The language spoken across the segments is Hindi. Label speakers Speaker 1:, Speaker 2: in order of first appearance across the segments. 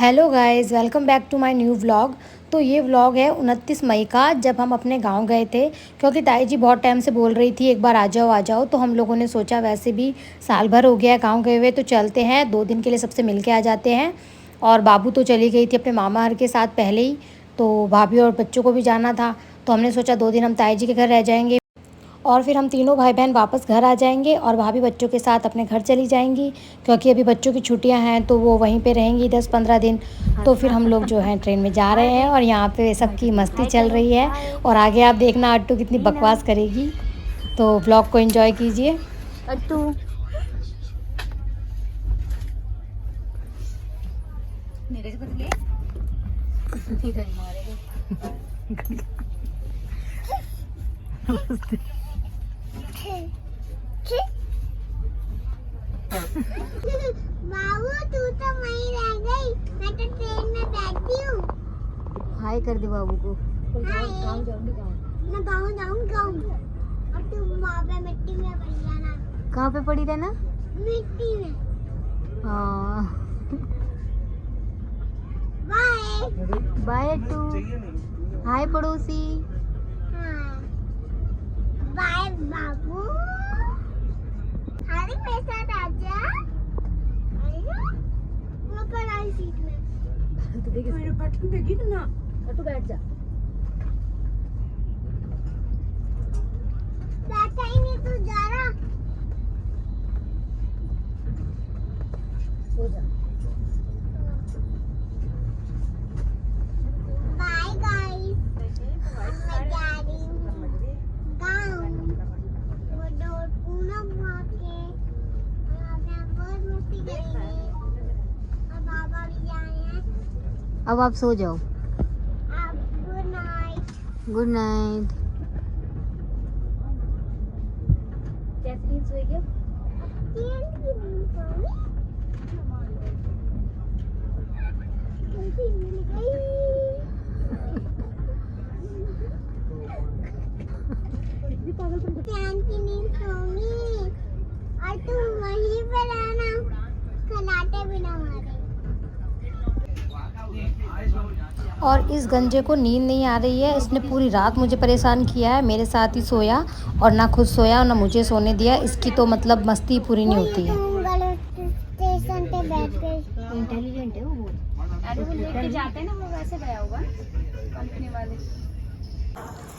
Speaker 1: Hello guys, welcome back to my new vlog. तो ये व्लॉग है 29 मई का, जब हम अपने गांव गए थे। क्योंकि ताई जी बहुत टाइम से बोल रही थी एक बार आ जाओ। तो हम लोगों ने सोचा वैसे भी साल भर हो गया गांव गए हुए, तो चलते हैं 2 दिन के लिए सबसे मिल के आ जाते हैं। और बाबू तो चली गई थी अपने मामा हर के साथ पहले ही, तो भाभी और बच्चों को भी जाना था। तो हमने सोचा 2 दिन हम ताई जी के घर रह जाएंगे और फिर हम तीनों भाई बहन वापस घर आ जाएंगे और भाभी बच्चों के साथ अपने घर चली जाएंगी। क्योंकि अभी बच्चों की छुट्टियां हैं तो वो वहीं पे रहेंगी 10-15 दिन। तो फिर हम लोग जो हैं ट्रेन में जा रहे हैं और यहाँ पे सबकी मस्ती चल रही है। और आगे आप देखना अट्टू कितनी बकवास करेगी। तो ब्लॉग को एंजॉय कीजिए।
Speaker 2: अट्टू नीरज को ले इधर मारेगा।
Speaker 3: बाबू तू तो वहीं रह गई, मैं तो ट्रेन में बैठी हूँ।
Speaker 2: हाय कर दे बाबू को।
Speaker 3: गाँव जाऊंगी मैं गाँव जाऊंगी। अब तू वहाँ पे मिट्टी में पड़ जाना।
Speaker 2: कहाँ पे पड़ी रहना?
Speaker 3: मिट्टी में।
Speaker 2: हाँ
Speaker 3: बाय
Speaker 2: बाय अट्टू। हाय पड़ोसी।
Speaker 3: हाँ बाय बाबू। अरे मेरे साथ आजा। मैं कल आई सीट में।
Speaker 2: तो देख मेरे बटन पे गिर ना। अट्टू बैठ जा।
Speaker 3: बैठा ही नहीं तू, जा रहा।
Speaker 2: सो जा।
Speaker 3: बाय गाइस, मैं जा रही हूँ गाँव। वो डोर पूना घुमा के बहुत मस्ती करेंगे और बाबा भी जाए हैं।
Speaker 2: अब आप सो जाओ।
Speaker 3: अब good night.
Speaker 2: Good night. Jasmine सो गया?
Speaker 3: मिल गई। चैन की नींद सोनी और तुम वहीं पे रहना, खनाटे भी ना मारे।
Speaker 1: और इस गंजे को नींद नहीं आ रही है, इसने पूरी रात मुझे परेशान किया है। मेरे साथ ही सोया और ना खुद सोया और ना मुझे सोने दिया। इसकी तो मतलब मस्ती पूरी नहीं होती है।
Speaker 3: तुम गलत स्टेशन पे बैठ गई।
Speaker 2: इंटेलिजेंट है वो बहुत। अरे वो लेके जाते हैं ना, वो वैसे गया होगा कंपनी वाले।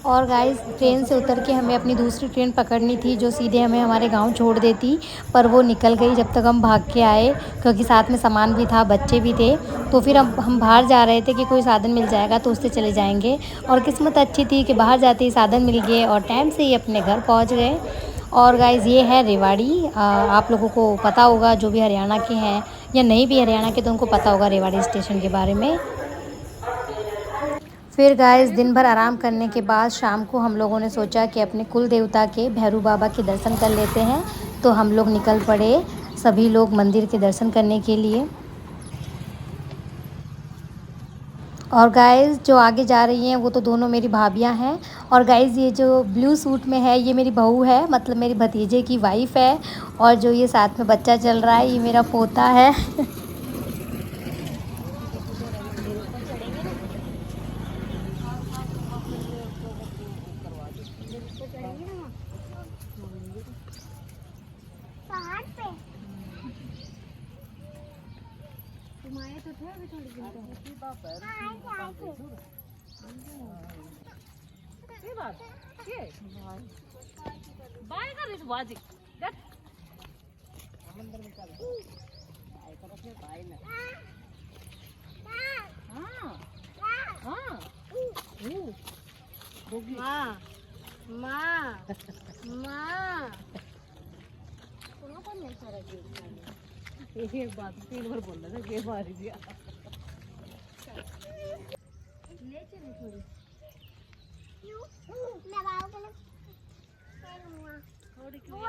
Speaker 1: और गाइस, ट्रेन से उतर के हमें अपनी दूसरी ट्रेन पकड़नी थी जो सीधे हमें हमारे गांव छोड़ देती। पर वो निकल गई जब तक हम भाग के आए, क्योंकि साथ में सामान भी था, बच्चे भी थे। तो फिर हम बाहर जा रहे थे कि कोई साधन मिल जाएगा तो उससे चले जाएंगे। और किस्मत अच्छी थी कि बाहर जाते ही साधन मिल गए और टाइम से ही अपने घर पहुँच गए। और गाइस, ये है रेवाड़ी। आप लोगों को पता होगा, जो भी हरियाणा के हैं या नहीं भी हरियाणा के, तो उनको पता होगा रेवाड़ी स्टेशन के बारे में। फिर गाइस, दिन भर आराम करने के बाद शाम को हम लोगों ने सोचा कि अपने कुल देवता के भैरू बाबा के दर्शन कर लेते हैं। तो हम लोग निकल पड़े, सभी लोग मंदिर के दर्शन करने के लिए। और गाइस, जो आगे जा रही हैं वो तो दोनों मेरी भाभियां हैं। और गाइस, ये जो ब्लू सूट में है ये मेरी बहू है, मतलब मेरी भतीजे की वाइफ है। और जो ये साथ में बच्चा चल रहा है ये मेरा पोता है।
Speaker 3: पहाड़ पे
Speaker 2: तुम आए तो थे अभी थोड़ी दिन पहले।
Speaker 3: आए थे।
Speaker 2: ये बात ये बाय कर इस बाजी देख समंदर में चल आए तो अपने भाई ने। हां हां होगी मां मां मां कहां पर नहीं सारा गेम एक बात 3 बार बोलना था गेम मार दिया। ले चले थोड़ी
Speaker 3: मैं बाबू के लिए खेलूंगा।
Speaker 2: थोड़ी क्यों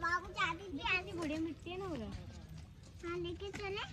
Speaker 3: बाबू चाहती थी ऐसी बुढ़ी मिट्टी है ना उधर। हाँ लेके चले।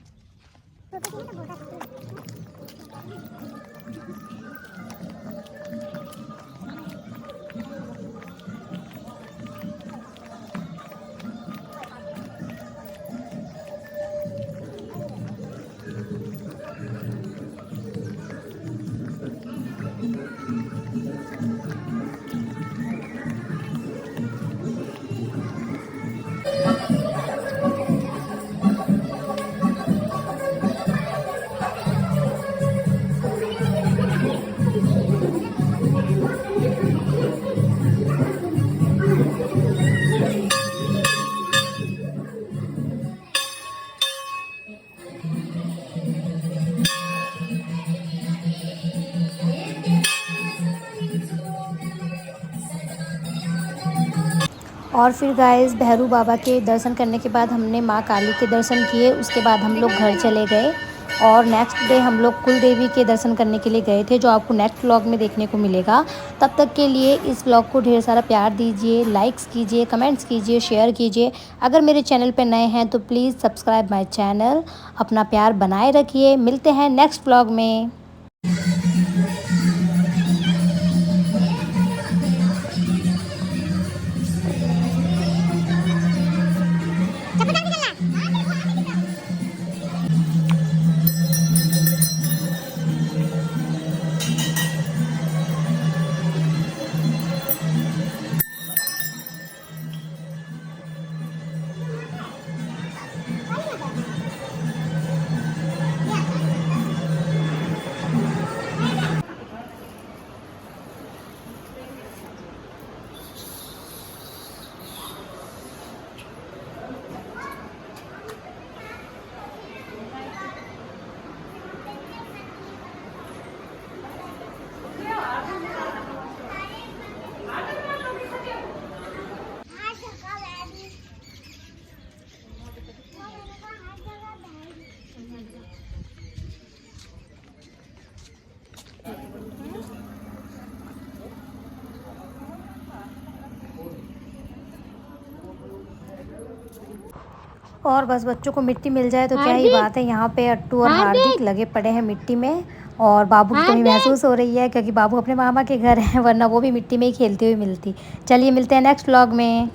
Speaker 1: और फिर गाइस भैरू बाबा के दर्शन करने के बाद हमने माँ काली के दर्शन किए। उसके बाद हम लोग घर चले गए और नेक्स्ट डे हम लोग कुल देवी के दर्शन करने के लिए गए थे, जो आपको नेक्स्ट व्लॉग में देखने को मिलेगा। तब तक के लिए इस व्लॉग को ढेर सारा प्यार दीजिए, लाइक्स कीजिए, कमेंट्स कीजिए, शेयर कीजिए। अगर मेरे चैनल पर नए हैं तो प्लीज़ सब्सक्राइब माई चैनल। अपना प्यार बनाए रखिए। मिलते हैं नेक्स्ट व्लॉग में। और बस बच्चों को मिट्टी मिल जाए तो क्या ही बात है। यहाँ पे अट्टू और हार्दिक लगे पड़े हैं मिट्टी में और बाबू की कमी महसूस हो रही है क्योंकि बाबू अपने मामा के घर है, वरना वो भी मिट्टी में ही खेलती हुई मिलती। चलिए मिलते हैं नेक्स्ट व्लॉग में।